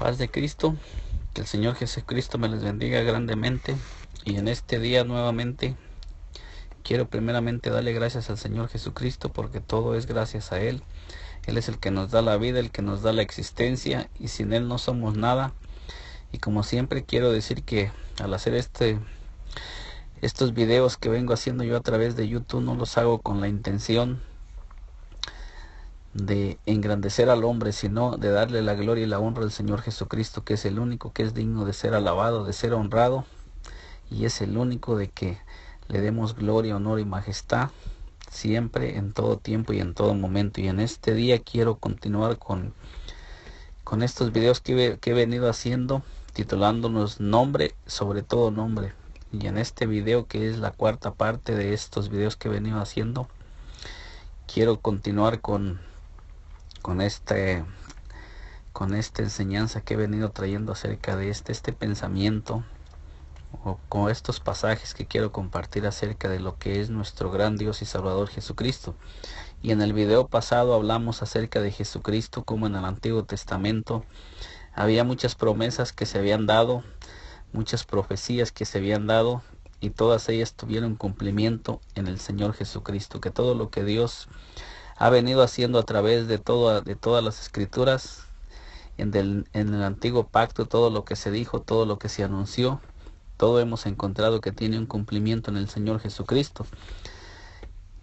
Paz de Cristo, que el Señor Jesucristo me les bendiga grandemente. Y en este día nuevamente quiero primeramente darle gracias al Señor Jesucristo, porque todo es gracias a Él. Él es el que nos da la vida, el que nos da la existencia, y sin Él no somos nada. Y como siempre quiero decir que al hacer estos videos que vengo haciendo yo a través de YouTube, no los hago con la intención de engrandecer al hombre, sino de darle la gloria y la honra al Señor Jesucristo, que es el único que es digno de ser alabado, de ser honrado, y es el único de que le demos gloria, honor y majestad siempre, en todo tiempo y en todo momento. Y en este día quiero continuar con estos videos que he venido haciendo, titulándonos Nombre sobre todo nombre. Y en este video, que es la cuarta parte de estos videos que he venido haciendo, quiero continuar con esta enseñanza que he venido trayendo acerca de este pensamiento, o con estos pasajes que quiero compartir acerca de lo que es nuestro gran Dios y Salvador Jesucristo. Y en el video pasado hablamos acerca de Jesucristo, como en el Antiguo Testamento había muchas promesas que se habían dado, muchas profecías que se habían dado, y todas ellas tuvieron cumplimiento en el Señor Jesucristo, que todo lo que Dios ha venido haciendo a través de todas las escrituras, en el antiguo pacto, todo lo que se dijo, todo lo que se anunció, todo hemos encontrado que tiene un cumplimiento en el Señor Jesucristo.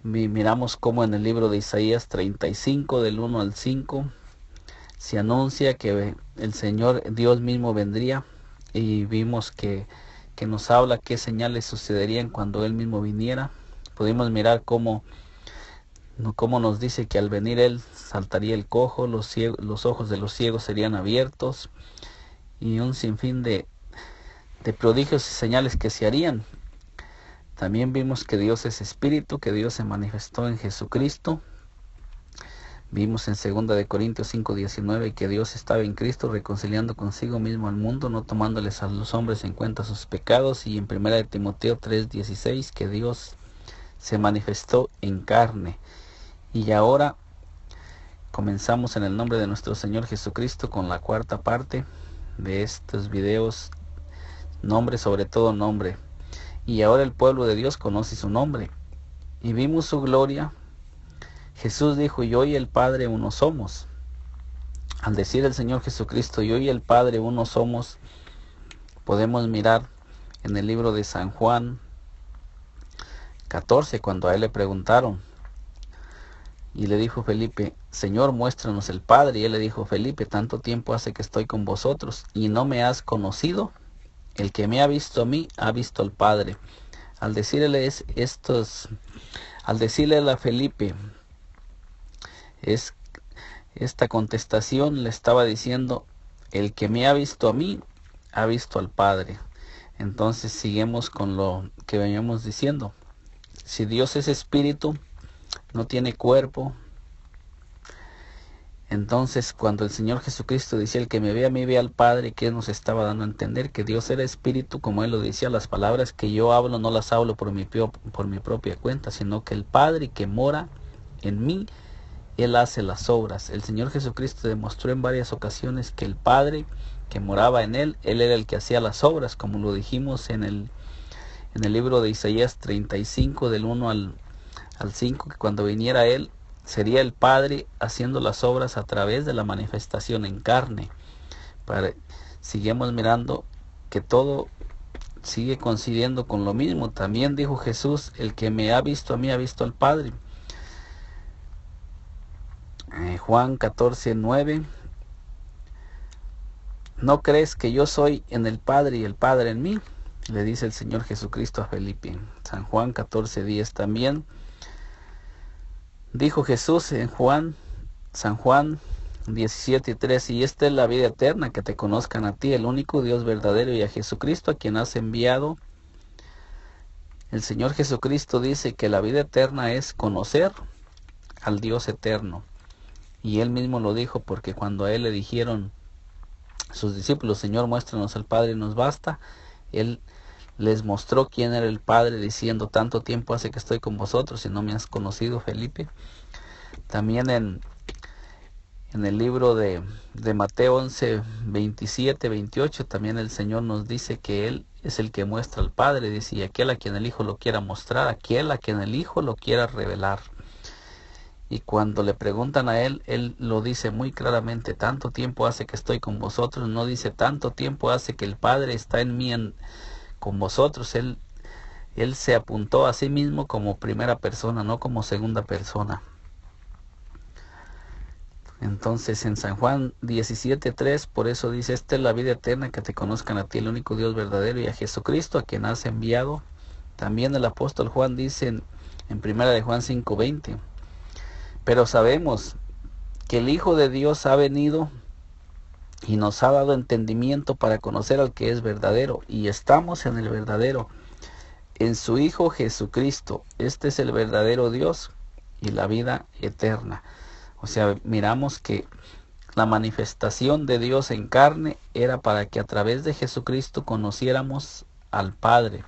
Miramos cómo en el libro de Isaías 35, del 1 al 5, se anuncia que el Señor Dios mismo vendría, y vimos que nos habla qué señales sucederían cuando Él mismo viniera. Pudimos mirar cómo nos dice que al venir Él saltaría el cojo, los ojos de los ciegos serían abiertos, y un sinfín de prodigios y señales que se harían. También vimos que Dios es espíritu, que Dios se manifestó en Jesucristo. Vimos en 2 Corintios 5:19 que Dios estaba en Cristo reconciliando consigo mismo al mundo, no tomándoles a los hombres en cuenta sus pecados. Y en 1 Timoteo 3:16 que Dios se manifestó en carne. Y ahora comenzamos en el nombre de nuestro Señor Jesucristo con la cuarta parte de estos videos, nombre sobre todo nombre. Y ahora el pueblo de Dios conoce su nombre, y vimos su gloria. Jesús dijo: yo y el Padre uno somos. Al decir el Señor Jesucristo: yo y el Padre uno somos, podemos mirar en el libro de San Juan 14, cuando a él le preguntaron, y le dijo Felipe: Señor, muéstranos el Padre. Y él le dijo: Felipe, tanto tiempo hace que estoy con vosotros, y no me has conocido. El que me ha visto a mí, ha visto al Padre. Al decirle a Felipe esta contestación, le estaba diciendo: el que me ha visto a mí, ha visto al Padre. Entonces seguimos con lo que veníamos diciendo. Si Dios es espíritu, no tiene cuerpo, entonces cuando el Señor Jesucristo decía: el que me ve a mí ve al Padre, ¿qué nos estaba dando a entender? Que Dios era espíritu, como Él lo decía: las palabras que yo hablo no las hablo por mi propia cuenta, sino que el Padre que mora en mí, Él hace las obras. El Señor Jesucristo demostró en varias ocasiones que el Padre que moraba en Él era el que hacía las obras, como lo dijimos en el libro de Isaías 35, del 1 al 5, que cuando viniera Él, sería el Padre haciendo las obras a través de la manifestación en carne. Seguimos mirando que todo sigue coincidiendo con lo mismo. También dijo Jesús: el que me ha visto a mí, ha visto al Padre. Juan 14:9: ¿no crees que yo soy en el Padre y el Padre en mí? Le dice el Señor Jesucristo a Felipe. San Juan 14:10 también dijo Jesús en San Juan 17:3: y esta es la vida eterna, que te conozcan a ti, el único Dios verdadero, y a Jesucristo, a quien has enviado. El Señor Jesucristo dice que la vida eterna es conocer al Dios eterno. Y Él mismo lo dijo, porque cuando a Él le dijeron sus discípulos: Señor, muéstranos al Padre y nos basta, Él les mostró quién era el Padre, diciendo: tanto tiempo hace que estoy con vosotros y no me has conocido, Felipe. También En el libro de Mateo 11, 27, 28, también el Señor nos dice que Él es el que muestra al Padre. Dice, y aquel a quien el Hijo lo quiera mostrar, aquel a quien el Hijo lo quiera revelar. Y cuando le preguntan a Él lo dice muy claramente, tanto tiempo hace que estoy con vosotros, no dice tanto tiempo hace que el Padre está en mí con vosotros. Él se apuntó a sí mismo como primera persona, no como segunda persona. Entonces en San Juan 17:3, por eso dice, esta es la vida eterna, que te conozcan a ti, el único Dios verdadero, y a Jesucristo, a quien has enviado. También el apóstol Juan dice en primera de Juan 5:20, pero sabemos que el Hijo de Dios ha venido y nos ha dado entendimiento para conocer al que es verdadero, y estamos en el verdadero, en su Hijo Jesucristo. Este es el verdadero Dios y la vida eterna. O sea, miramos que la manifestación de Dios en carne era para que a través de Jesucristo conociéramos al Padre.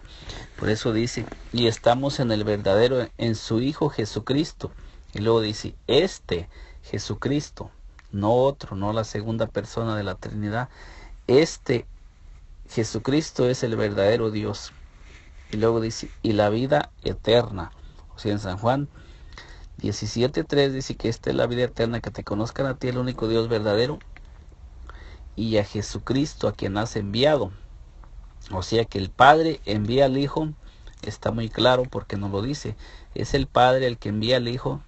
Por eso dice, y estamos en el verdadero, en su Hijo Jesucristo. Y luego dice, este Jesucristo, no otro, no la segunda persona de la Trinidad. Este Jesucristo es el verdadero Dios. Y luego dice, y la vida eterna. O sea, en San Juan 17:3 dice que esta es la vida eterna, que te conozcan a ti, el único Dios verdadero, y a Jesucristo, a quien has enviado. O sea que el Padre envía al Hijo, está muy claro porque nos lo dice. Es el Padre el que envía al Hijo,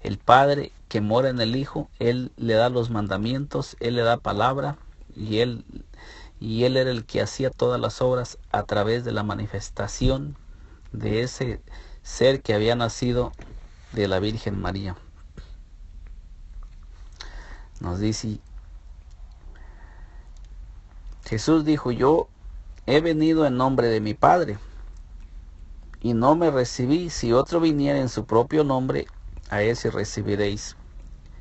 el Padre que mora en el Hijo. Él le da los mandamientos, Él le da palabra, y Él era el que hacía todas las obras a través de la manifestación de ese ser que había nacido de la Virgen María. Nos dice, Jesús dijo, yo he venido en nombre de mi Padre, y no me recibí. Si otro viniera en su propio nombre, a ese recibiréis.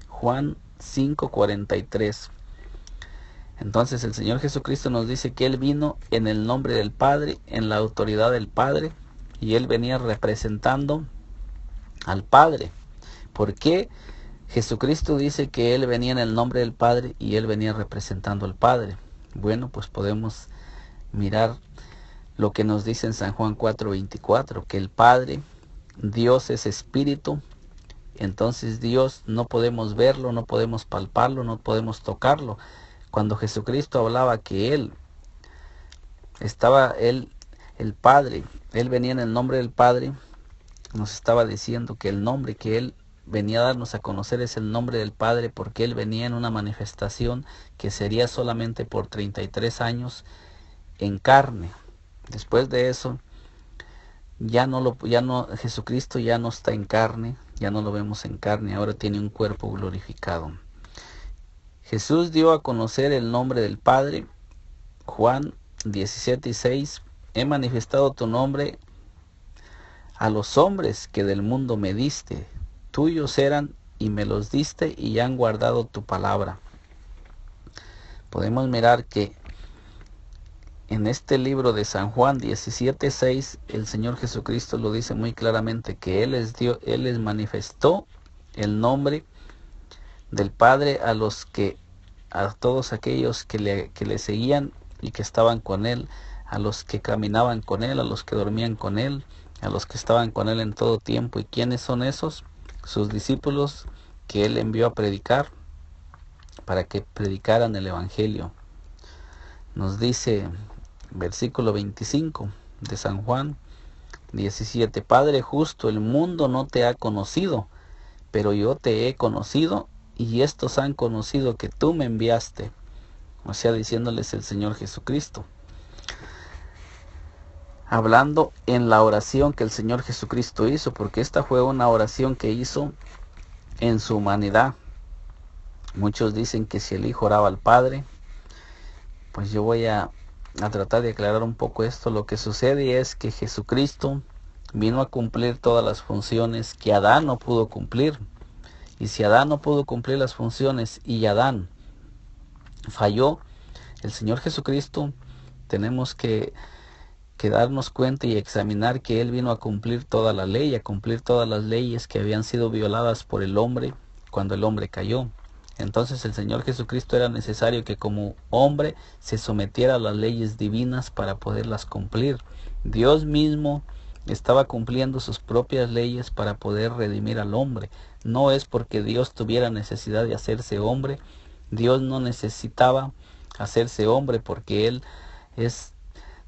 Juan 5:43. Entonces el Señor Jesucristo nos dice que Él vino en el nombre del Padre, en la autoridad del Padre, y Él venía representando al Padre. ¿Por qué Jesucristo dice que Él venía en el nombre del Padre y Él venía representando al Padre? Bueno, pues podemos mirar lo que nos dice en San Juan 4:24, que el Padre, Dios es espíritu. Entonces Dios no podemos verlo, no podemos palparlo, no podemos tocarlo. Cuando Jesucristo hablaba que Él estaba, el Padre, Él venía en el nombre del Padre, nos estaba diciendo que el nombre que Él venía a darnos a conocer es el nombre del Padre, porque Él venía en una manifestación que sería solamente por 33 años en carne. Después de eso, Jesucristo ya no está en carne, ya no lo vemos en carne, ahora tiene un cuerpo glorificado. Jesús dio a conocer el nombre del Padre. Juan 17:6, he manifestado tu nombre a los hombres que del mundo me diste, tuyos eran y me los diste y han guardado tu palabra. Podemos mirar que en este libro de San Juan 17:6, el Señor Jesucristo lo dice muy claramente, que Él es Dios, Él les manifestó el nombre del Padre a todos aquellos que le seguían y que estaban con Él, a los que caminaban con Él, a los que dormían con Él, a los que estaban con Él en todo tiempo. ¿Y quiénes son esos? Sus discípulos que Él envió a predicar, para que predicaran el Evangelio. Nos dice versículo 25 de San Juan 17, Padre justo, el mundo no te ha conocido, pero yo te he conocido, y estos han conocido que tú me enviaste. O sea, diciéndoles el Señor Jesucristo, hablando en la oración que el Señor Jesucristo hizo, porque esta fue una oración que hizo en su humanidad. Muchos dicen que si el Hijo oraba al Padre, pues yo voy a tratar de aclarar un poco esto. Lo que sucede es que Jesucristo vino a cumplir todas las funciones que Adán no pudo cumplir. Y si Adán no pudo cumplir las funciones y Adán falló, el Señor Jesucristo tenemos que darnos cuenta y examinar que Él vino a cumplir toda la ley, a cumplir todas las leyes que habían sido violadas por el hombre cuando el hombre cayó. Entonces el Señor Jesucristo era necesario que como hombre se sometiera a las leyes divinas para poderlas cumplir. Dios mismo estaba cumpliendo sus propias leyes para poder redimir al hombre. No es porque Dios tuviera necesidad de hacerse hombre. Dios no necesitaba hacerse hombre porque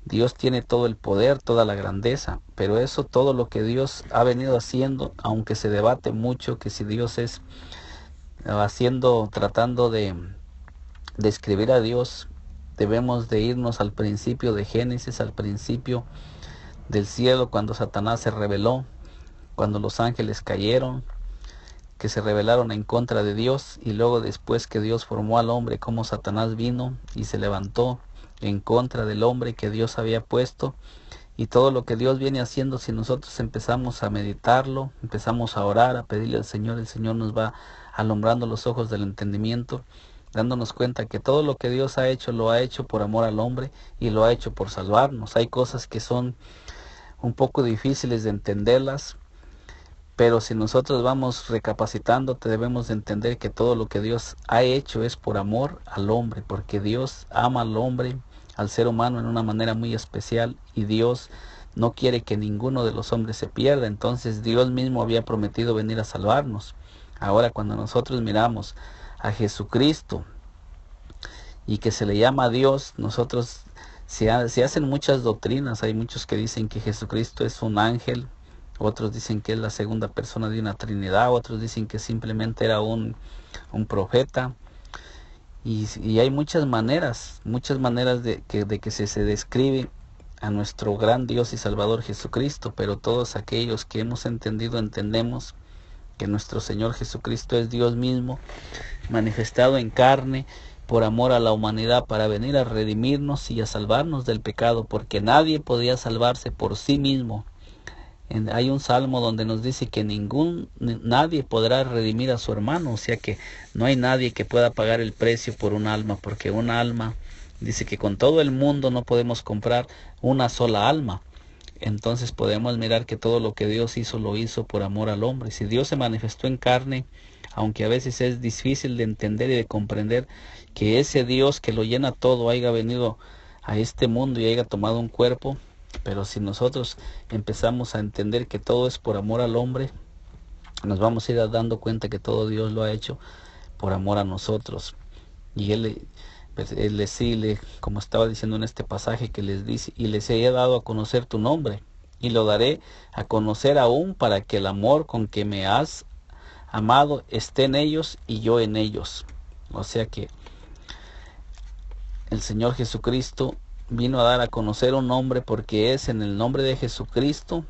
Dios tiene todo el poder, toda la grandeza, pero eso, todo lo que Dios ha venido haciendo, aunque se debate mucho que si Dios es tratando de describir a Dios, debemos de irnos al principio de Génesis, al principio del cielo, cuando Satanás se rebeló, cuando los ángeles cayeron, que se rebelaron en contra de Dios, y luego después que Dios formó al hombre, como Satanás vino y se levantó en contra del hombre que Dios había puesto. Y todo lo que Dios viene haciendo, si nosotros empezamos a meditarlo, empezamos a orar, a pedirle al Señor, el Señor nos va alumbrando los ojos del entendimiento, dándonos cuenta que todo lo que Dios ha hecho, lo ha hecho por amor al hombre y lo ha hecho por salvarnos. Hay cosas que son un poco difíciles de entenderlas, pero si nosotros vamos recapacitando, debemos de entender que todo lo que Dios ha hecho es por amor al hombre, porque Dios ama al hombre, al ser humano, en una manera muy especial, y Dios no quiere que ninguno de los hombres se pierda. Entonces Dios mismo había prometido venir a salvarnos. Ahora, cuando nosotros miramos a Jesucristo y que se le llama a Dios, nosotros se hacen muchas doctrinas. Hay muchos que dicen que Jesucristo es un ángel, otros dicen que es la segunda persona de una Trinidad, otros dicen que simplemente era un profeta. Y hay muchas maneras de que se describe a nuestro gran Dios y Salvador Jesucristo, pero todos aquellos que hemos entendido, entendemos que nuestro Señor Jesucristo es Dios mismo, manifestado en carne, por amor a la humanidad, para venir a redimirnos y a salvarnos del pecado, porque nadie podía salvarse por sí mismo. Hay un salmo donde nos dice que nadie podrá redimir a su hermano, o sea que no hay nadie que pueda pagar el precio por un alma, porque un alma, dice que con todo el mundo no podemos comprar una sola alma. Entonces podemos mirar que todo lo que Dios hizo, lo hizo por amor al hombre. Si Dios se manifestó en carne, aunque a veces es difícil de entender y de comprender que ese Dios que lo llena todo haya venido a este mundo y haya tomado un cuerpo, pero si nosotros empezamos a entender que todo es por amor al hombre, nos vamos a ir dando cuenta que todo Dios lo ha hecho por amor a nosotros. Y Él decirle, como estaba diciendo en este pasaje, que les dice: y les he dado a conocer tu nombre, y lo daré a conocer aún, para que el amor con que me has amado esté en ellos y yo en ellos. O sea que el Señor Jesucristo vino a dar a conocer un nombre, porque es en el nombre de Jesucristo,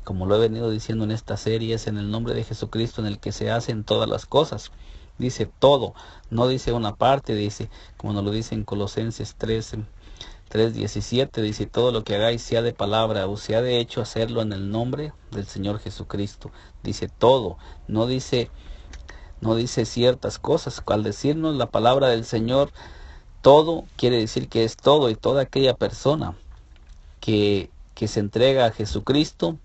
como lo he venido diciendo en esta serie, es en el nombre de Jesucristo en el que se hacen todas las cosas. Dice todo, no dice una parte, dice, como nos lo dice en Colosenses 3:17, dice: todo lo que hagáis, sea de palabra o sea de hecho, hacerlo en el nombre del Señor Jesucristo. Dice todo, no dice ciertas cosas. Al decirnos la palabra del Señor, todo quiere decir que es todo, y toda aquella persona que se entrega a Jesucristo,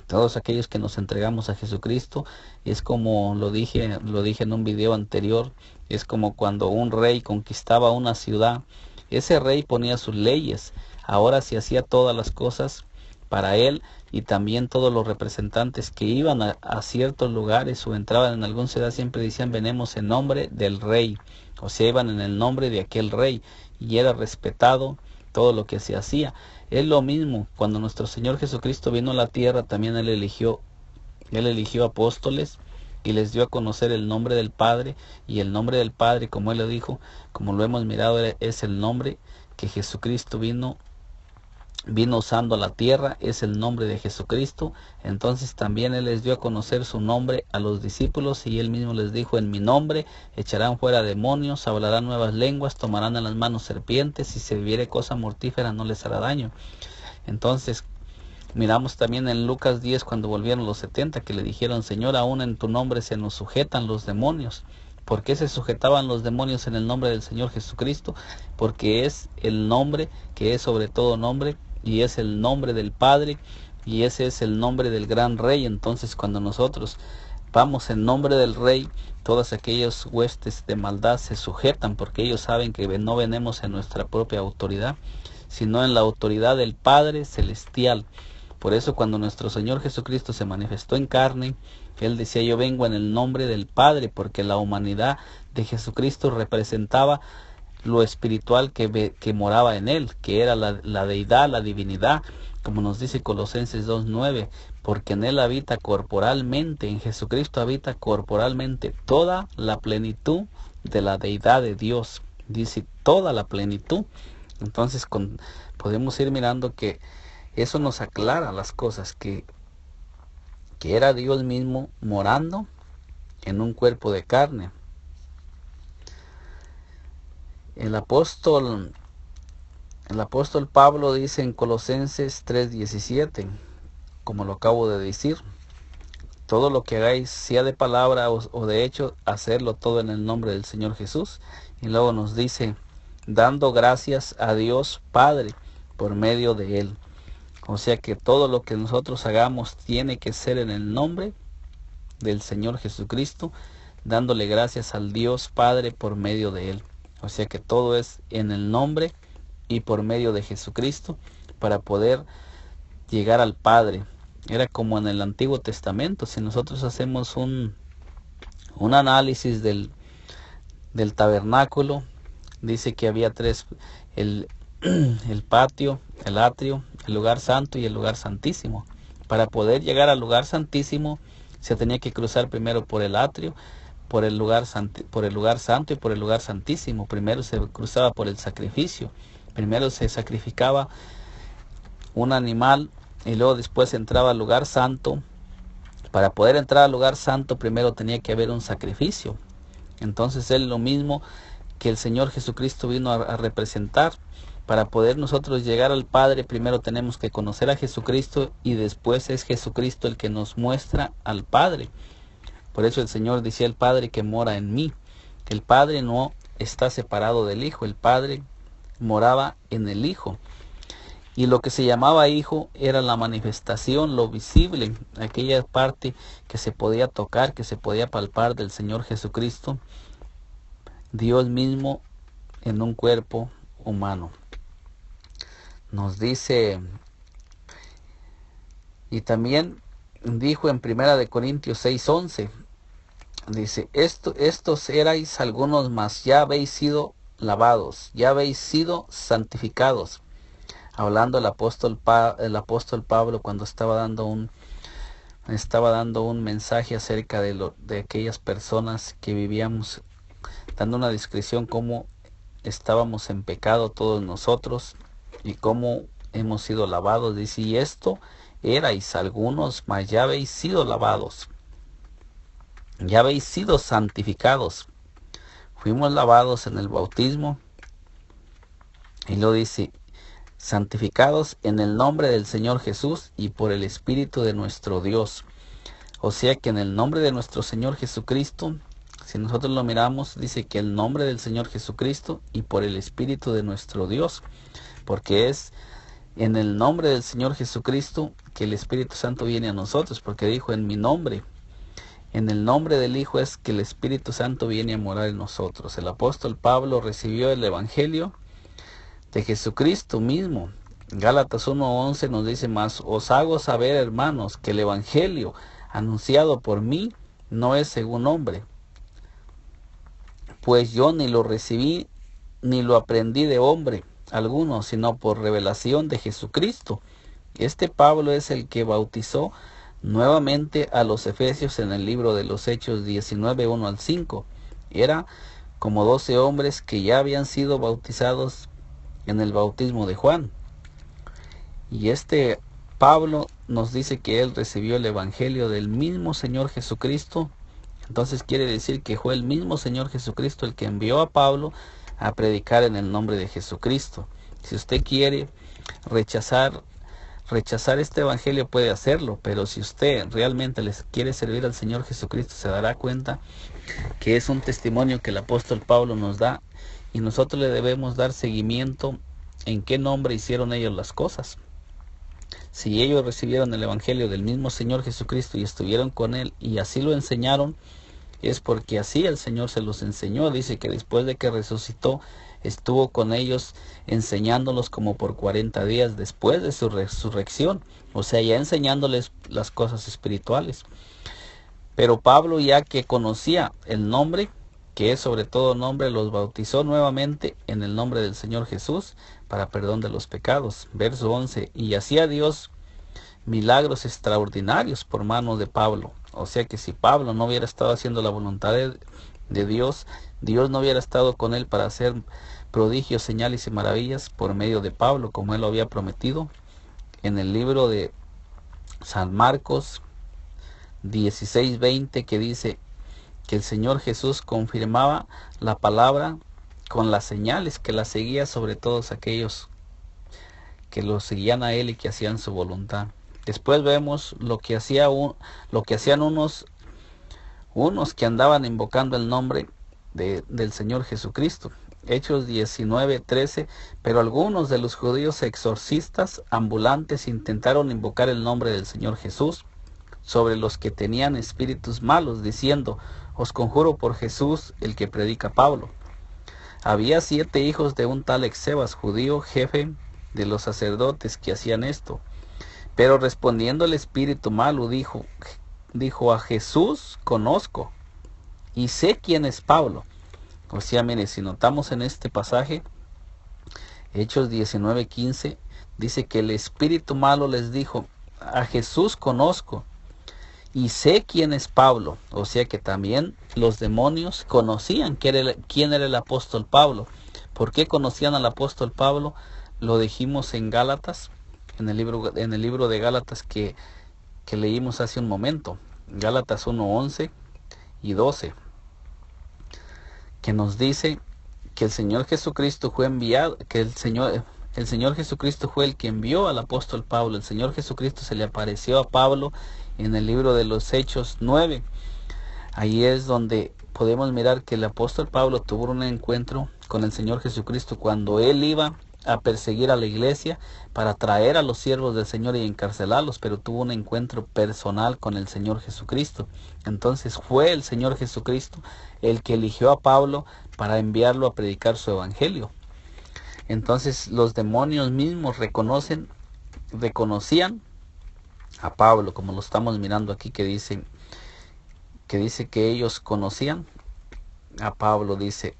todos aquellos que nos entregamos a Jesucristo, es como lo dije en un video anterior, es como cuando un rey conquistaba una ciudad. Ese rey ponía sus leyes, ahora se hacía todas las cosas para él, y también todos los representantes que iban a ciertos lugares o entraban en alguna ciudad siempre decían: venimos en nombre del rey, o sea, iban en el nombre de aquel rey, y era respetado todo lo que se hacía. Es lo mismo cuando nuestro Señor Jesucristo vino a la tierra, también Él eligió apóstoles y les dio a conocer el nombre del Padre, y el nombre del Padre, como Él lo dijo, como lo hemos mirado, es el nombre que Jesucristo vino usando a la tierra, es el nombre de Jesucristo. Entonces también Él les dio a conocer su nombre a los discípulos, y Él mismo les dijo: en mi nombre echarán fuera demonios, hablarán nuevas lenguas, tomarán en las manos serpientes, y si bebiere cosa mortífera no les hará daño. Entonces miramos también en Lucas 10, cuando volvieron los 70, que le dijeron: Señor, aún en tu nombre se nos sujetan los demonios. ¿Por qué se sujetaban los demonios en el nombre del Señor Jesucristo? Porque es el nombre que es sobre todo nombre, y es el nombre del Padre, y ese es el nombre del gran Rey. Entonces cuando nosotros vamos en nombre del Rey, todas aquellas huestes de maldad se sujetan, porque ellos saben que no venimos en nuestra propia autoridad, sino en la autoridad del Padre Celestial. Por eso cuando nuestro Señor Jesucristo se manifestó en carne, Él decía: yo vengo en el nombre del Padre, porque la humanidad de Jesucristo representaba lo espiritual que moraba en Él, que era la deidad, la divinidad, como nos dice Colosenses 2:9, porque en Él habita corporalmente, en Jesucristo habita corporalmente toda la plenitud de la deidad de Dios, dice toda la plenitud. Entonces podemos ir mirando que eso nos aclara las cosas, que era Dios mismo morando en un cuerpo de carne. El apóstol Pablo dice en Colosenses 3:17, como lo acabo de decir: todo lo que hagáis, sea de palabra o de hecho, hacerlo todo en el nombre del Señor Jesús. Y luego nos dice: dando gracias a Dios Padre por medio de Él. O sea que todo lo que nosotros hagamos tiene que ser en el nombre del Señor Jesucristo, dándole gracias al Dios Padre por medio de Él. O sea que todo es en el nombre y por medio de Jesucristo para poder llegar al Padre. Era como en el Antiguo Testamento. Si nosotros hacemos un análisis del tabernáculo, dice que había tres: el patio, el atrio, el lugar santo y el lugar santísimo. Para poder llegar al lugar santísimo se tenía que cruzar primero por el atrio, por el lugar santo y por el lugar santísimo. Primero se cruzaba por el sacrificio. Primero se sacrificaba un animal y luego después entraba al lugar santo. Para poder entrar al lugar santo primero tenía que haber un sacrificio. Entonces es lo mismo que el Señor Jesucristo vino a representar. Para poder nosotros llegar al Padre, primero tenemos que conocer a Jesucristo y después es Jesucristo el que nos muestra al Padre. Por eso el Señor decía: el Padre que mora en mí. El Padre no está separado del Hijo, el Padre moraba en el Hijo. Y lo que se llamaba Hijo era la manifestación, lo visible, aquella parte que se podía tocar, que se podía palpar del Señor Jesucristo, Dios mismo en un cuerpo humano. Nos dice, y también dijo en 1 Corintios 6:11, dice: estos erais algunos, mas ya habéis sido lavados, ya habéis sido santificados. Hablando el apóstol Pablo cuando estaba dando un mensaje acerca de aquellas personas que vivíamos, dando una descripción cómo estábamos en pecado todos nosotros y cómo hemos sido lavados. Dice: y esto erais algunos, mas ya habéis sido lavados, ya habéis sido santificados. Fuimos lavados en el bautismo, y lo dice: santificados en el nombre del Señor Jesús y por el Espíritu de nuestro Dios. O sea que en el nombre de nuestro Señor Jesucristo, si nosotros lo miramos, dice que el nombre del Señor Jesucristo y por el Espíritu de nuestro Dios, porque es en el nombre del Señor Jesucristo que el Espíritu Santo viene a nosotros, porque dijo: en mi nombre. En el nombre del Hijo es que el Espíritu Santo viene a morar en nosotros. El apóstol Pablo recibió el Evangelio de Jesucristo mismo. Gálatas 1:11 nos dice: mas os hago saber, hermanos, que el Evangelio anunciado por mí no es según hombre, pues yo ni lo recibí ni lo aprendí de hombre alguno, sino por revelación de Jesucristo. Este Pablo es el que bautizó nuevamente a los efesios en el libro de los Hechos 19:1-5. Era como 12 hombres que ya habían sido bautizados en el bautismo de Juan. Y este Pablo nos dice que él recibió el Evangelio del mismo Señor Jesucristo. Entonces quiere decir que fue el mismo Señor Jesucristo el que envió a Pablo a predicar en el nombre de Jesucristo. Si usted quiere rechazar este Evangelio, puede hacerlo, pero si usted realmente les quiere servir al Señor Jesucristo, se dará cuenta que es un testimonio que el apóstol Pablo nos da, y nosotros le debemos dar seguimiento en qué nombre hicieron ellos las cosas. Si ellos recibieron el Evangelio del mismo Señor Jesucristo y estuvieron con Él y así lo enseñaron, es porque así el Señor se los enseñó. Dice que después de que resucitó, estuvo con ellos enseñándolos como por 40 días después de su resurrección. O sea, ya enseñándoles las cosas espirituales. Pero Pablo, ya que conocía el nombre, que es sobre todo nombre, los bautizó nuevamente en el nombre del Señor Jesús para perdón de los pecados. Verso 11. Y hacía Dios milagros extraordinarios por mano de Pablo. O sea que si Pablo no hubiera estado haciendo la voluntad de Dios, Dios no hubiera estado con él para hacer prodigios, señales y maravillas por medio de Pablo, como él lo había prometido en el libro de San Marcos 16:20, que dice que el Señor Jesús confirmaba la palabra con las señales que la seguía sobre todos aquellos que lo seguían a él y que hacían su voluntad. Después vemos lo que hacían unos que andaban invocando el nombre del Señor Jesucristo. Hechos 19:13. Pero algunos de los judíos exorcistas ambulantes intentaron invocar el nombre del Señor Jesús sobre los que tenían espíritus malos, diciendo: os conjuro por Jesús, el que predica Pablo. Había 7 hijos de un tal Escevas, judío, jefe de los sacerdotes, que hacían esto. Pero respondiendo el espíritu malo, dijo: a Jesús conozco y sé quién es Pablo. O sea, mire, si notamos en este pasaje, Hechos 19:15, dice que el espíritu malo les dijo: a Jesús conozco y sé quién es Pablo. O sea que también los demonios conocían quién era el apóstol Pablo. ¿Por qué conocían al apóstol Pablo? Lo dijimos en Gálatas, en el libro de Gálatas que leímos hace un momento. Gálatas 1:11 y 12, que nos dice que el Señor Jesucristo fue enviado, que el Señor Jesucristo fue el que envió al apóstol Pablo. El Señor Jesucristo se le apareció a Pablo en el libro de los Hechos 9. Ahí es donde podemos mirar que el apóstol Pablo tuvo un encuentro con el Señor Jesucristo cuando él iba a perseguir a la iglesia para traer a los siervos del Señor y encarcelarlos, pero tuvo un encuentro personal con el Señor Jesucristo. Entonces fue el Señor Jesucristo el que eligió a Pablo para enviarlo a predicar su evangelio. Entonces los demonios mismos reconocían a Pablo, como lo estamos mirando aquí, que dice que ellos conocían a Pablo. Dice: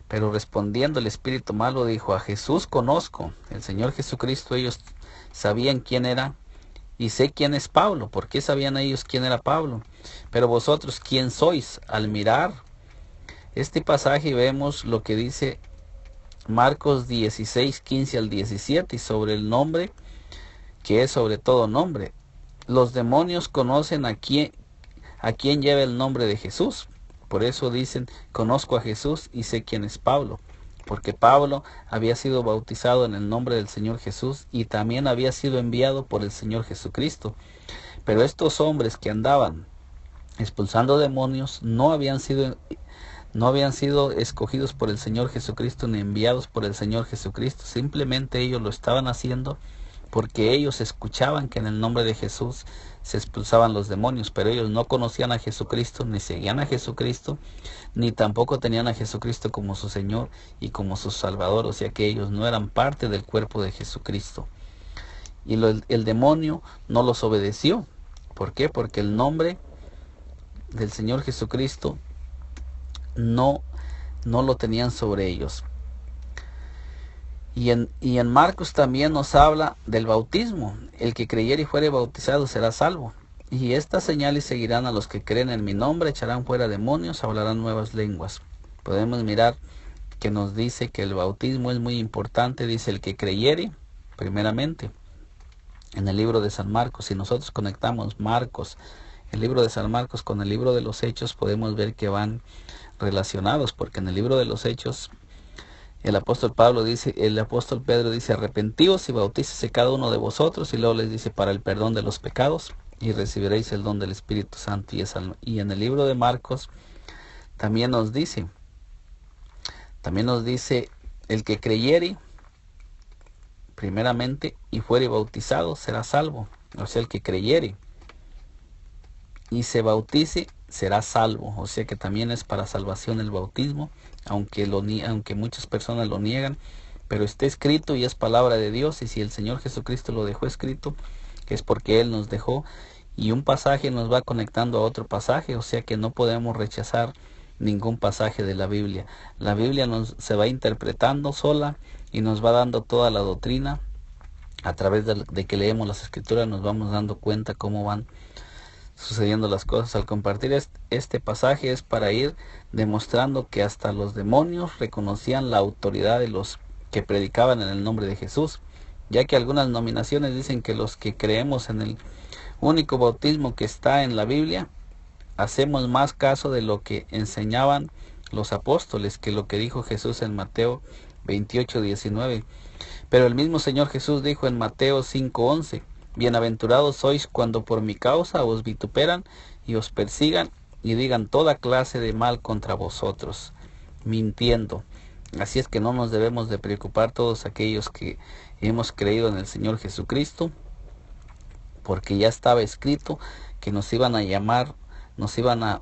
pero respondiendo el espíritu malo dijo: a Jesús conozco. El Señor Jesucristo, ellos sabían quién era y sé quién es Pablo. ¿Por qué sabían ellos quién era Pablo? Pero vosotros, ¿quién sois? Al mirar este pasaje vemos lo que dice Marcos 16:15 al 17, y sobre el nombre, que es sobre todo nombre. Los demonios conocen a quién lleva el nombre de Jesús. Por eso dicen: conozco a Jesús y sé quién es Pablo. Porque Pablo había sido bautizado en el nombre del Señor Jesús y también había sido enviado por el Señor Jesucristo. Pero estos hombres que andaban expulsando demonios no habían sido escogidos por el Señor Jesucristo ni enviados por el Señor Jesucristo. Simplemente ellos lo estaban haciendo porque ellos escuchaban que en el nombre de Jesús se expulsaban los demonios, pero ellos no conocían a Jesucristo, ni seguían a Jesucristo, ni tampoco tenían a Jesucristo como su Señor y como su Salvador. O sea que ellos no eran parte del cuerpo de Jesucristo. Y el demonio no los obedeció. ¿Por qué? Porque el nombre del Señor Jesucristo no lo tenían sobre ellos. Y en Marcos también nos habla del bautismo. El que creyere y fuere bautizado será salvo. Y estas señales seguirán a los que creen en mi nombre: echarán fuera demonios, hablarán nuevas lenguas. Podemos mirar que nos dice que el bautismo es muy importante. Dice: el que creyere, primeramente, en el libro de San Marcos. Si nosotros conectamos Marcos, el libro de San Marcos, con el libro de los Hechos, podemos ver que van relacionados, porque en el libro de los Hechos el apóstol Pedro dice: arrepentíos y bautícese cada uno de vosotros, y luego les dice: para el perdón de los pecados, y recibiréis el don del Espíritu Santo. Y en el libro de Marcos también nos dice: el que creyere primeramente, y fuere bautizado, será salvo. O sea, el que creyere y se bautice, será salvo. O sea que también es para salvación el bautismo, aunque muchas personas lo niegan, pero está escrito y es palabra de Dios, y si el Señor Jesucristo lo dejó escrito, es porque Él nos dejó, y un pasaje nos va conectando a otro pasaje, o sea que no podemos rechazar ningún pasaje de la Biblia. La Biblia se va interpretando sola y nos va dando toda la doctrina. A través de que leemos las Escrituras nos vamos dando cuenta cómo van sucediendo las cosas. Al compartir este pasaje es para ir demostrando que hasta los demonios reconocían la autoridad de los que predicaban en el nombre de Jesús, ya que algunas denominaciones dicen que los que creemos en el único bautismo que está en la Biblia hacemos más caso de lo que enseñaban los apóstoles que lo que dijo Jesús en Mateo 28:19. Pero el mismo Señor Jesús dijo en Mateo 5:11: bienaventurados sois cuando por mi causa os vituperan y os persigan y digan toda clase de mal contra vosotros, mintiendo. Así es que no nos debemos de preocupar todos aquellos que hemos creído en el Señor Jesucristo, porque ya estaba escrito que nos iban a llamar, nos iban a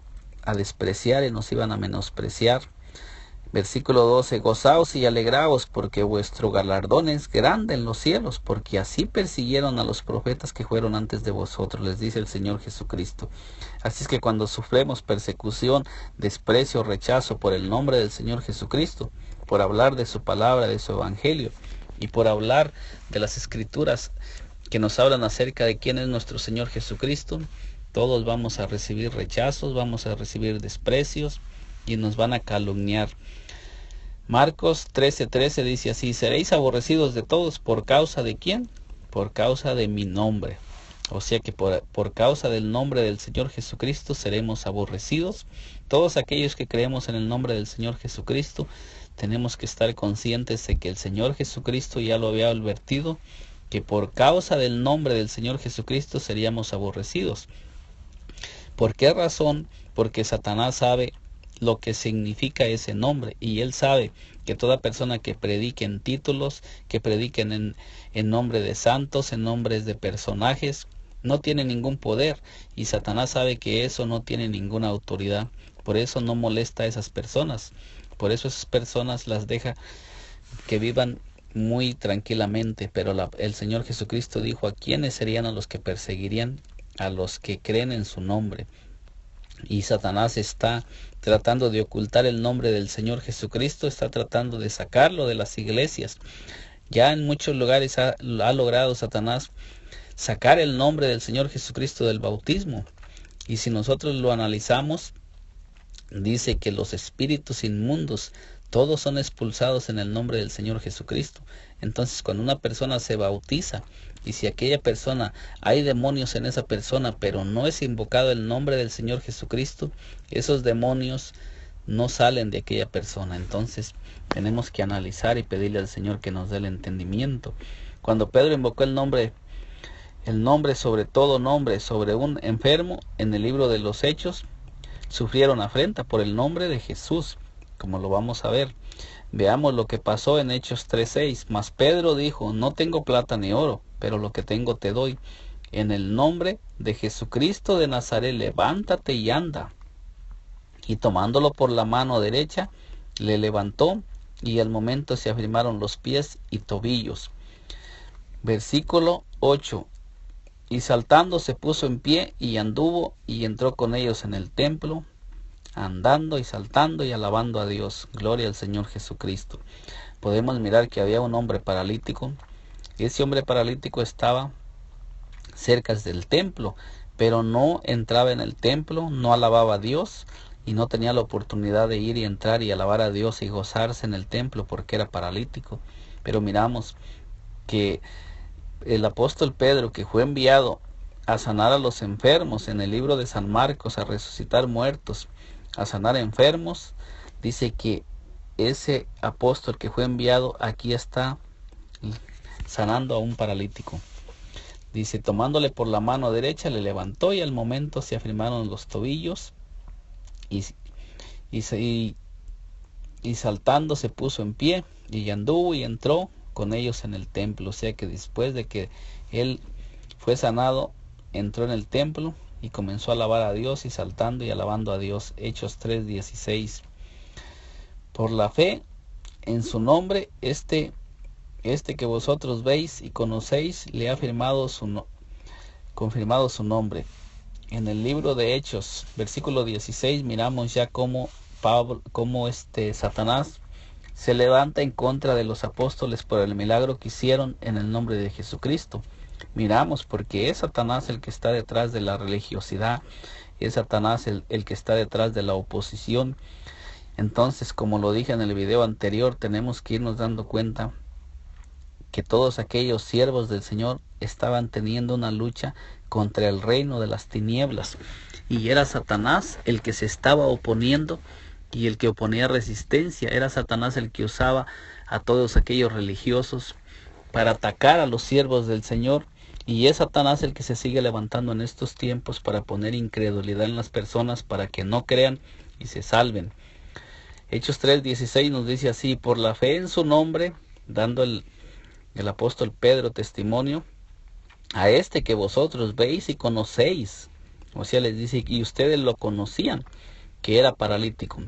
despreciar y nos iban a menospreciar. Versículo 12: gozaos y alegraos, porque vuestro galardón es grande en los cielos, porque así persiguieron a los profetas que fueron antes de vosotros, les dice el Señor Jesucristo. Así es que cuando sufremos persecución, desprecio, rechazo por el nombre del Señor Jesucristo, por hablar de su palabra, de su evangelio, y por hablar de las Escrituras que nos hablan acerca de quién es nuestro Señor Jesucristo, todos vamos a recibir rechazos, vamos a recibir desprecios y nos van a calumniar. Marcos 13:13 dice así: seréis aborrecidos de todos, ¿por causa de quién? Por causa de mi nombre. O sea que por causa del nombre del Señor Jesucristo seremos aborrecidos. Todos aquellos que creemos en el nombre del Señor Jesucristo tenemos que estar conscientes de que el Señor Jesucristo ya lo había advertido, que por causa del nombre del Señor Jesucristo seríamos aborrecidos. ¿Por qué razón? Porque Satanás sabe lo que significa ese nombre, y él sabe que toda persona que predique en títulos, que prediquen en nombre de santos, en nombres de personajes, no tiene ningún poder, y Satanás sabe que eso no tiene ninguna autoridad. Por eso no molesta a esas personas, por eso esas personas las deja que vivan muy tranquilamente. Pero el Señor Jesucristo dijo a quiénes serían a los que perseguirían: a los que creen en su nombre. Y Satanás está tratando de ocultar el nombre del Señor Jesucristo, está tratando de sacarlo de las iglesias. Ya en muchos lugares ha logrado Satanás sacar el nombre del Señor Jesucristo del bautismo. Y si nosotros lo analizamos, dice que los espíritus inmundos todos son expulsados en el nombre del Señor Jesucristo. Entonces, cuando una persona se bautiza, y si aquella persona, hay demonios en esa persona, pero no es invocado el nombre del Señor Jesucristo, esos demonios no salen de aquella persona. Entonces tenemos que analizar y pedirle al Señor que nos dé el entendimiento. Cuando Pedro invocó el nombre sobre todo nombre, sobre un enfermo, en el libro de los Hechos, sufrieron afrenta por el nombre de Jesús, como lo vamos a ver. Veamos lo que pasó en Hechos 3:6. Mas Pedro dijo: no tengo plata ni oro, pero lo que tengo te doy. En el nombre de Jesucristo de Nazaret, levántate y anda. Y tomándolo por la mano derecha, le levantó, y al momento se afirmaron los pies y tobillos. Versículo 8. Y saltando se puso en pie y anduvo y entró con ellos en el templo, andando y saltando y alabando a Dios. Gloria al Señor Jesucristo. Podemos mirar que había un hombre paralítico. Ese hombre paralítico estaba cerca del templo, pero no entraba en el templo, no alababa a Dios y no tenía la oportunidad de ir y entrar y alabar a Dios y gozarse en el templo porque era paralítico. Pero miramos que el apóstol Pedro, que fue enviado a sanar a los enfermos en el libro de San Marcos, a resucitar muertos, a sanar enfermos, dice que ese apóstol que fue enviado aquí está sanando a un paralítico. Dice: tomándole por la mano derecha le levantó, y al momento se afirmaron los tobillos, y saltando se puso en pie y anduvo y entró con ellos en el templo. O sea que después de que él fue sanado, entró en el templo y comenzó a alabar a Dios y saltando y alabando a Dios. Hechos 3:16. Por la fe en su nombre, este que vosotros veis y conocéis, le ha confirmado su nombre. En el libro de Hechos, versículo 16, miramos ya cómo Satanás se levanta en contra de los apóstoles por el milagro que hicieron en el nombre de Jesucristo. Miramos porque es Satanás el que está detrás de la religiosidad, es Satanás el que está detrás de la oposición. Entonces, como lo dije en el video anterior, tenemos que irnos dando cuenta que todos aquellos siervos del Señor estaban teniendo una lucha contra el reino de las tinieblas, y era Satanás el que se estaba oponiendo y el que oponía resistencia. Era Satanás el que usaba a todos aquellos religiosos para atacar a los siervos del Señor, y es Satanás el que se sigue levantando en estos tiempos para poner incredulidad en las personas para que no crean y se salven. Hechos 3:16 nos dice así: por la fe en su nombre, dando el apóstol Pedro testimonio a este que vosotros veis y conocéis. O sea, les dice, y ustedes lo conocían, que era paralítico.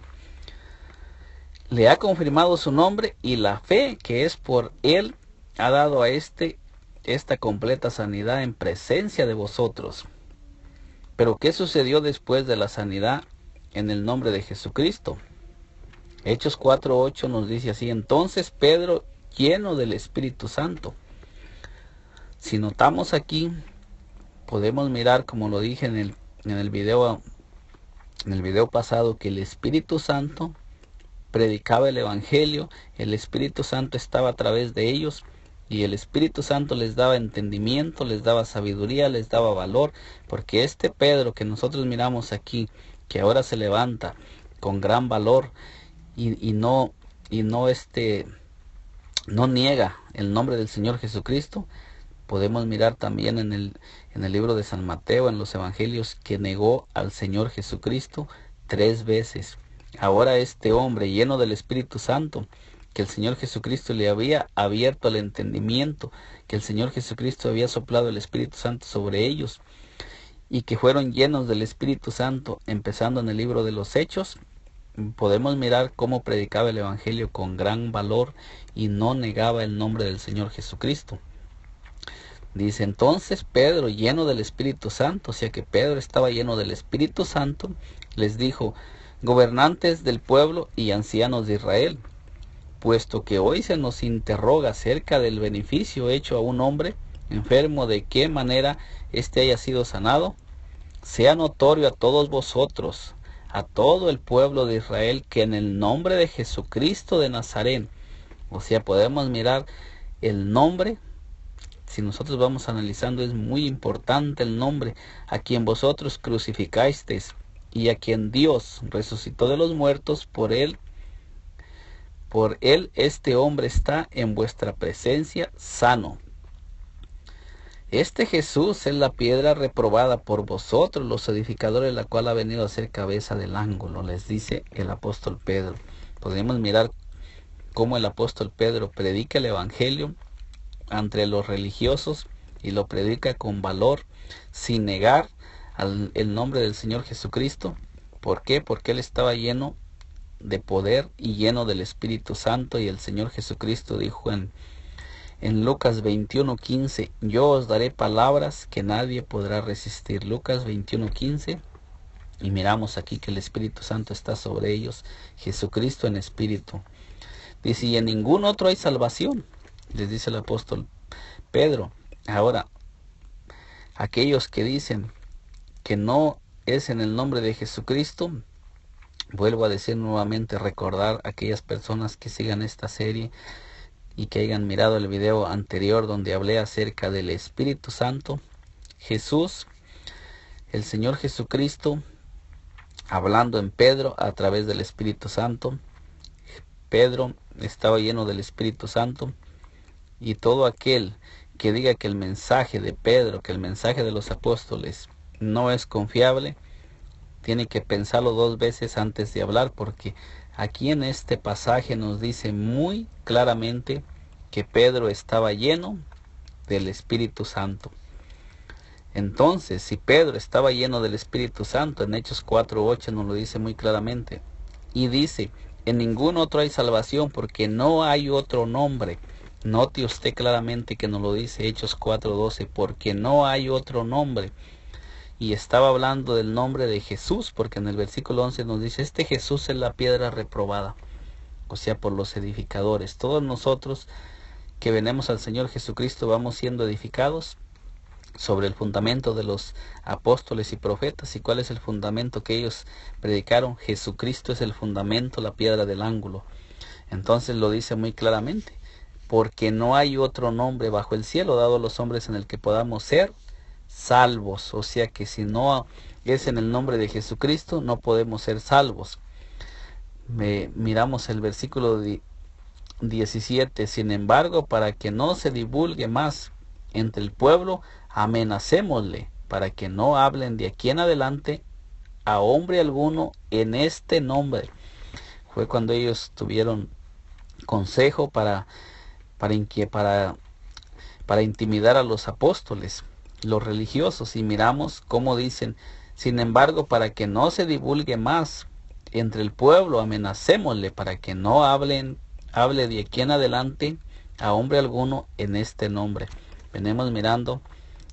Le ha confirmado su nombre, y la fe que es por él ha dado a esta completa sanidad en presencia de vosotros. Pero ¿qué sucedió después de la sanidad en el nombre de Jesucristo? Hechos 4:8 nos dice así: entonces Pedro, lleno del Espíritu Santo. Si notamos aquí, podemos mirar, como lo dije en el video pasado, que el Espíritu Santo predicaba el Evangelio, el Espíritu Santo estaba a través de ellos, y el Espíritu Santo les daba entendimiento, les daba sabiduría, les daba valor, porque este Pedro que nosotros miramos aquí, que ahora se levanta con gran valor y no niega el nombre del Señor Jesucristo, podemos mirar también en el libro de San Mateo, en los evangelios, que negó al Señor Jesucristo 3 veces. Ahora este hombre lleno del Espíritu Santo, que el Señor Jesucristo le había abierto el entendimiento, que el Señor Jesucristo había soplado el Espíritu Santo sobre ellos, y que fueron llenos del Espíritu Santo, empezando en el libro de los Hechos, podemos mirar cómo predicaba el Evangelio con gran valor y no negaba el nombre del Señor Jesucristo. Dice entonces Pedro, lleno del Espíritu Santo, o sea que Pedro estaba lleno del Espíritu Santo, les dijo: gobernantes del pueblo y ancianos de Israel, puesto que hoy se nos interroga acerca del beneficio hecho a un hombre enfermo, de qué manera éste haya sido sanado, sea notorio a todos vosotros, a todo el pueblo de Israel, que en el nombre de Jesucristo de Nazaret, o sea, podemos mirar el nombre. Si nosotros vamos analizando, es muy importante el nombre: a quien vosotros crucificasteis y a quien Dios resucitó de los muertos, por él este hombre está en vuestra presencia sano. Este Jesús es la piedra reprobada por vosotros los edificadores, la cual ha venido a ser cabeza del ángulo, les dice el apóstol Pedro. Podemos mirar cómo el apóstol Pedro predica el Evangelio entre los religiosos, y lo predica con valor, sin negar el nombre del Señor Jesucristo. ¿Por qué? Porque él estaba lleno de poder y lleno del Espíritu Santo, y el Señor Jesucristo dijo en Lucas 21:15: yo os daré palabras que nadie podrá resistir. Lucas 21:15, y miramos aquí que el Espíritu Santo está sobre ellos, Jesucristo en espíritu. Dice: y en ningún otro hay salvación, les dice el apóstol Pedro. Ahora, aquellos que dicen que no es en el nombre de Jesucristo, vuelvo a decir nuevamente, recordar a aquellas personas que sigan esta serie y que hayan mirado el video anterior donde hablé acerca del Espíritu Santo. Jesús, el Señor Jesucristo, hablando en Pedro a través del Espíritu Santo. Pedro estaba lleno del Espíritu Santo, y todo aquel que diga que el mensaje de Pedro, que el mensaje de los apóstoles no es confiable, tiene que pensarlo 2 veces antes de hablar, porque aquí en este pasaje nos dice muy claramente que Pedro estaba lleno del Espíritu Santo. Entonces, si Pedro estaba lleno del Espíritu Santo, en Hechos 4:8 nos lo dice muy claramente. Y dice, en ningún otro hay salvación, porque no hay otro nombre. Note usted claramente que nos lo dice Hechos 4:12, porque no hay otro nombre. Y estaba hablando del nombre de Jesús, porque en el versículo 11 nos dice, este Jesús es la piedra reprobada, o sea, por los edificadores. Todos nosotros que venimos al Señor Jesucristo vamos siendo edificados sobre el fundamento de los apóstoles y profetas. ¿Y cuál es el fundamento que ellos predicaron? Jesucristo es el fundamento, la piedra del ángulo. Entonces lo dice muy claramente, porque no hay otro nombre bajo el cielo dado a los hombres en el que podamos ser salvos. O sea que si no es en el nombre de Jesucristo, no podemos ser salvos. Miramos el versículo 17. Sin embargo, para que no se divulgue más entre el pueblo, amenacémosle para que no hablen de aquí en adelante a hombre alguno en este nombre. Fue cuando ellos tuvieron consejo para intimidar a los apóstoles, los religiosos, y miramos cómo dicen, sin embargo, para que no se divulgue más entre el pueblo, amenacémosle para que no hable de aquí en adelante a hombre alguno en este nombre. Venimos mirando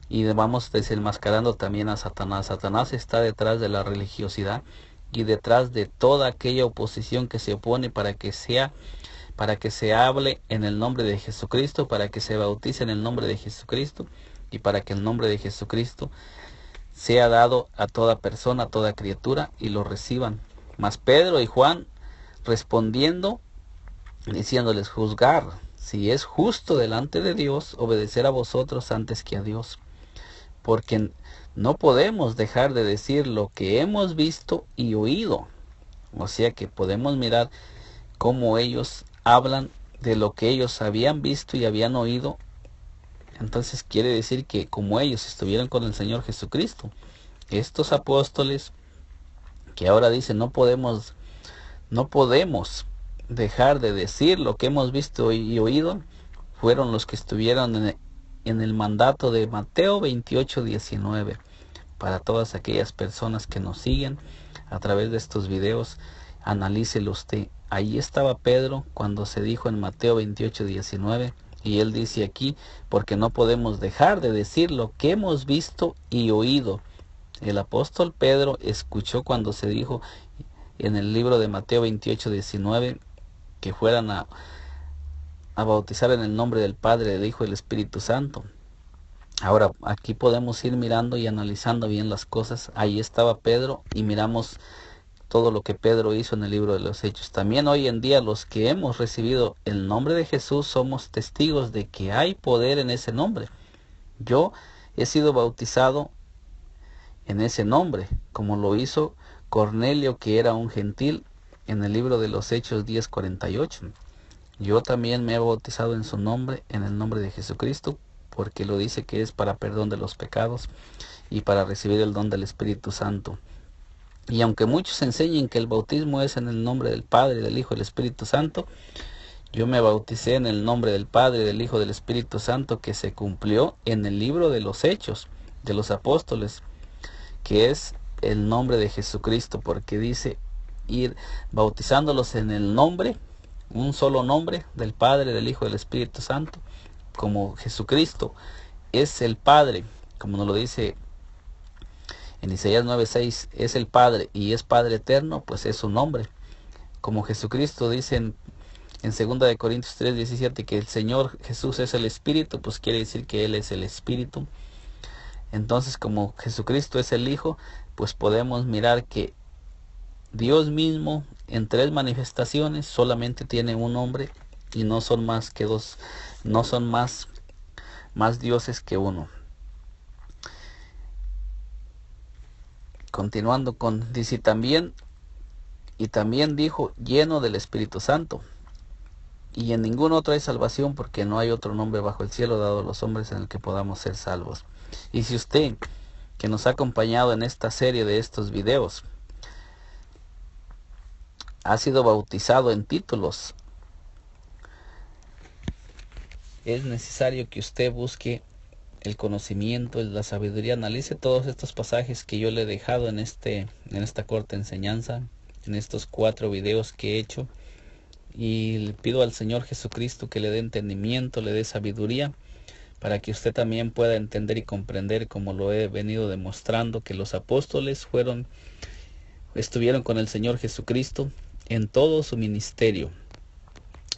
y vamos desenmascarando también a Satanás. Satanás está detrás de la religiosidad y detrás de toda aquella oposición que se opone para que se hable en el nombre de Jesucristo, para que se bautice en el nombre de Jesucristo y para que el nombre de Jesucristo sea dado a toda persona, a toda criatura y lo reciban. Mas Pedro y Juan respondiendo, diciéndoles, juzgar si es justo delante de Dios obedecer a vosotros antes que a Dios, porque no podemos dejar de decir lo que hemos visto y oído. O sea que podemos mirar cómo ellos hablan de lo que ellos habían visto y habían oído. Entonces quiere decir que como ellos estuvieron con el Señor Jesucristo, estos apóstoles que ahora dicen no podemos dejar de decir lo que hemos visto y oído, fueron los que estuvieron en el mandato de Mateo 28:19. Para todas aquellas personas que nos siguen a través de estos videos, analícelo usted. Ahí estaba Pedro cuando se dijo en Mateo 28:19, y él dice aquí, porque no podemos dejar de decir lo que hemos visto y oído. El apóstol Pedro escuchó cuando se dijo en el libro de Mateo 28:19 que fueran a bautizar en el nombre del Padre, del Hijo y del Espíritu Santo. Ahora aquí podemos ir mirando y analizando bien las cosas. Ahí estaba Pedro y miramos todo lo que Pedro hizo en el libro de los Hechos. También hoy en día los que hemos recibido el nombre de Jesús somos testigos de que hay poder en ese nombre. Yo he sido bautizado en ese nombre, como lo hizo Cornelio, que era un gentil, en el libro de los Hechos 10:48. Yo también me he bautizado en su nombre, en el nombre de Jesucristo, porque lo dice que es para perdón de los pecados y para recibir el don del Espíritu Santo. Y aunque muchos enseñen que el bautismo es en el nombre del Padre, del Hijo y del Espíritu Santo, yo me bauticé en el nombre del Padre, del Hijo y del Espíritu Santo, que se cumplió en el libro de los Hechos de los Apóstoles, que es el nombre de Jesucristo, porque dice ir bautizándolos en el nombre, un solo nombre del Padre, del Hijo y del Espíritu Santo, como Jesucristo es el Padre, como nos lo dice en Isaías 9:6, es el Padre y es Padre eterno, pues es su nombre. Como Jesucristo dice en 2 de Corintios 3:17 que el Señor Jesús es el Espíritu, pues quiere decir que Él es el Espíritu. Entonces, como Jesucristo es el Hijo, pues podemos mirar que Dios mismo en tres manifestaciones solamente tiene un nombre y no son más que dos, no son más dioses que uno. Continuando dice también dijo lleno del Espíritu Santo. Y en ningún otro hay salvación, porque no hay otro nombre bajo el cielo dado a los hombres en el que podamos ser salvos. Y si usted, que nos ha acompañado en esta serie de estos videos, ha sido bautizado en títulos es necesario que usted busque el conocimiento, la sabiduría. Analice todos estos pasajes que yo le he dejado en esta corta enseñanza, en estos 4 videos que he hecho, y le pido al Señor Jesucristo que le dé entendimiento, le dé sabiduría, para que usted también pueda entender y comprender, como lo he venido demostrando, que los apóstoles estuvieron con el Señor Jesucristo en todo su ministerio.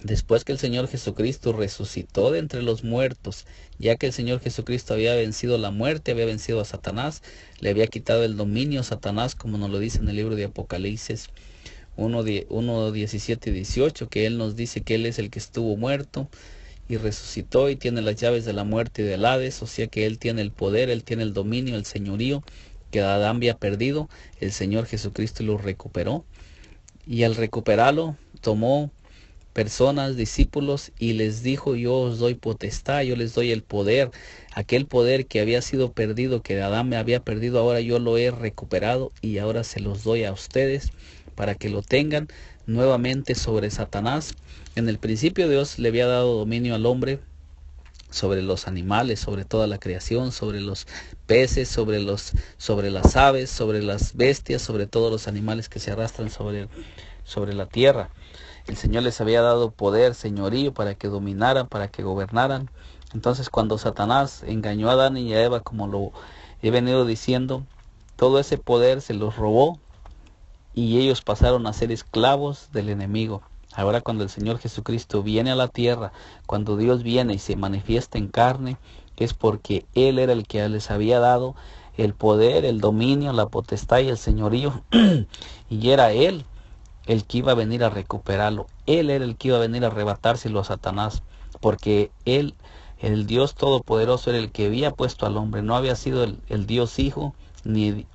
Después que el Señor Jesucristo resucitó de entre los muertos, ya que el Señor Jesucristo había vencido la muerte, había vencido a Satanás, le había quitado el dominio a Satanás, como nos lo dice en el libro de Apocalipsis 1:17 y 18, que Él nos dice que Él es el que estuvo muerto y resucitó y tiene las llaves de la muerte y del Hades, o sea que Él tiene el poder, Él tiene el dominio, el señorío que Adán había perdido. El Señor Jesucristo lo recuperó, y al recuperarlo tomó personas, discípulos, y les dijo: yo os doy potestad, yo les doy el poder, aquel poder que había sido perdido, que Adán me había perdido, ahora yo lo he recuperado y ahora se los doy a ustedes para que lo tengan nuevamente sobre Satanás. En el principio Dios le había dado dominio al hombre sobre los animales, sobre toda la creación, sobre los peces, sobre las aves, sobre las bestias, sobre todos los animales que se arrastran sobre la tierra. El Señor les había dado poder, señorío, para que dominaran, para que gobernaran. Entonces, cuando Satanás engañó a Adán y a Eva, como lo he venido diciendo, todo ese poder se los robó y ellos pasaron a ser esclavos del enemigo. Ahora, cuando el Señor Jesucristo viene a la tierra, cuando Dios viene y se manifiesta en carne, es porque Él era el que les había dado el poder, el dominio, la potestad y el señorío, y era Él el que iba a venir a recuperarlo. Él era el que iba a venir a arrebatárselo a Satanás, porque Él, el Dios Todopoderoso, era el que había puesto al hombre. No había sido el Dios Hijo, ni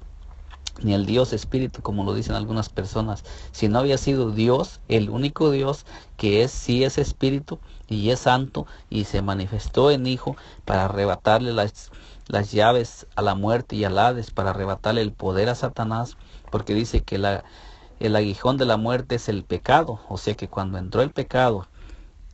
el Dios Espíritu, como lo dicen algunas personas, sino había sido Dios, el único Dios, que sí es Espíritu y es Santo, y se manifestó en Hijo para arrebatarle las llaves a la muerte y al Hades, para arrebatarle el poder a Satanás, porque dice que el aguijón de la muerte es el pecado. O sea que cuando entró el pecado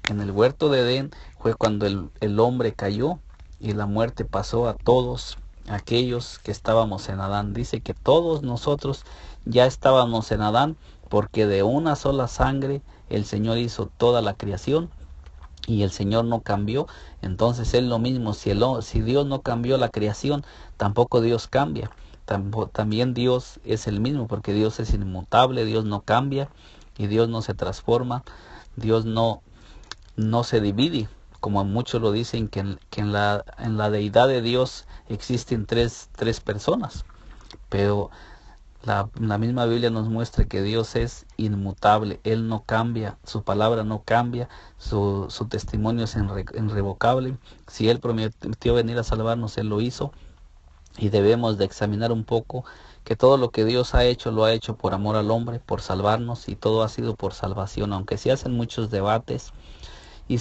en el huerto de Edén, fue cuando el hombre cayó y la muerte pasó a todos aquellos que estábamos en Adán. Dice que todos nosotros ya estábamos en Adán, porque de una sola sangre el Señor hizo toda la creación y el Señor no cambió. Entonces es lo mismo, si Dios no cambió la creación, tampoco Dios cambia. También Dios es el mismo, porque Dios es inmutable, Dios no cambia y Dios no se transforma, Dios no se divide, como muchos lo dicen, que en la deidad de Dios existen tres personas, pero la misma Biblia nos muestra que Dios es inmutable, Él no cambia, su palabra no cambia, su testimonio es irrevocable. Si Él prometió venir a salvarnos, Él lo hizo. Y debemos de examinar un poco que todo lo que Dios ha hecho, lo ha hecho por amor al hombre, por salvarnos, y todo ha sido por salvación. Aunque se hacen muchos debates y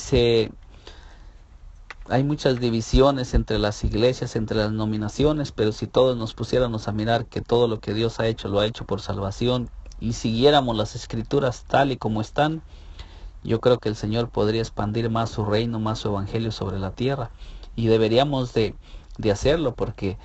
hay muchas divisiones entre las iglesias, entre las denominaciones, pero si todos nos pusiéramos a mirar que todo lo que Dios ha hecho, lo ha hecho por salvación, y siguiéramos las escrituras tal y como están, yo creo que el Señor podría expandir más su reino, más su evangelio sobre la tierra. Y deberíamos de hacerlo, porque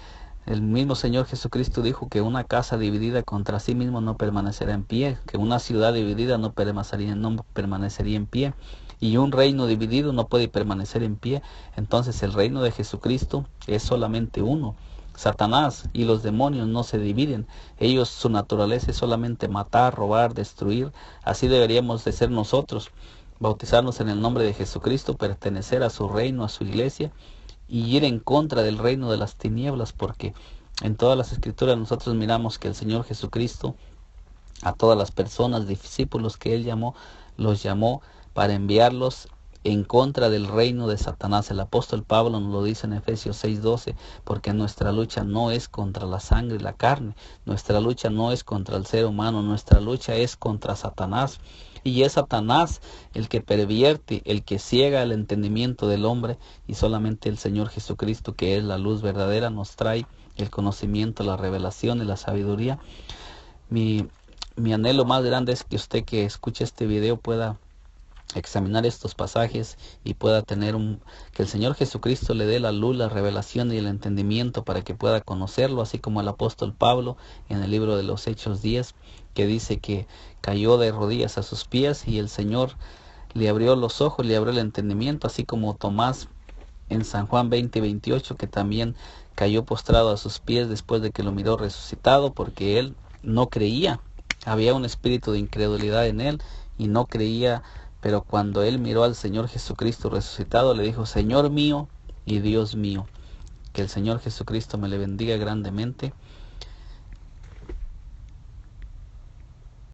el mismo Señor Jesucristo dijo que una casa dividida contra sí mismo no permanecerá en pie, que una ciudad dividida no permanecería en pie, y un reino dividido no puede permanecer en pie. Entonces el reino de Jesucristo es solamente uno. Satanás y los demonios no se dividen. Ellos, su naturaleza es solamente matar, robar, destruir. Así deberíamos de ser nosotros: bautizarnos en el nombre de Jesucristo, pertenecer a su reino, a su iglesia, y ir en contra del reino de las tinieblas, porque en todas las escrituras nosotros miramos que el Señor Jesucristo a todas las personas, discípulos que Él llamó, los llamó para enviarlos en contra del reino de Satanás. El apóstol Pablo nos lo dice en Efesios 6:12, porque nuestra lucha no es contra la sangre y la carne, nuestra lucha no es contra el ser humano, nuestra lucha es contra Satanás. Y es Satanás el que pervierte, el que ciega el entendimiento del hombre, y solamente el Señor Jesucristo, que es la luz verdadera, nos trae el conocimiento, la revelación y la sabiduría. Mi anhelo más grande es que usted que escuche este video pueda examinar estos pasajes y pueda tener que el Señor Jesucristo le dé la luz, la revelación y el entendimiento para que pueda conocerlo, así como el apóstol Pablo en el libro de los Hechos 10, que dice que cayó de rodillas a sus pies y el Señor le abrió los ojos, le abrió el entendimiento, así como Tomás en San Juan 20:28, que también cayó postrado a sus pies después de que lo miró resucitado, porque él no creía. Había un espíritu de incredulidad en él y no creía, pero cuando él miró al Señor Jesucristo resucitado, le dijo: Señor mío y Dios mío. Que el Señor Jesucristo me le bendiga grandemente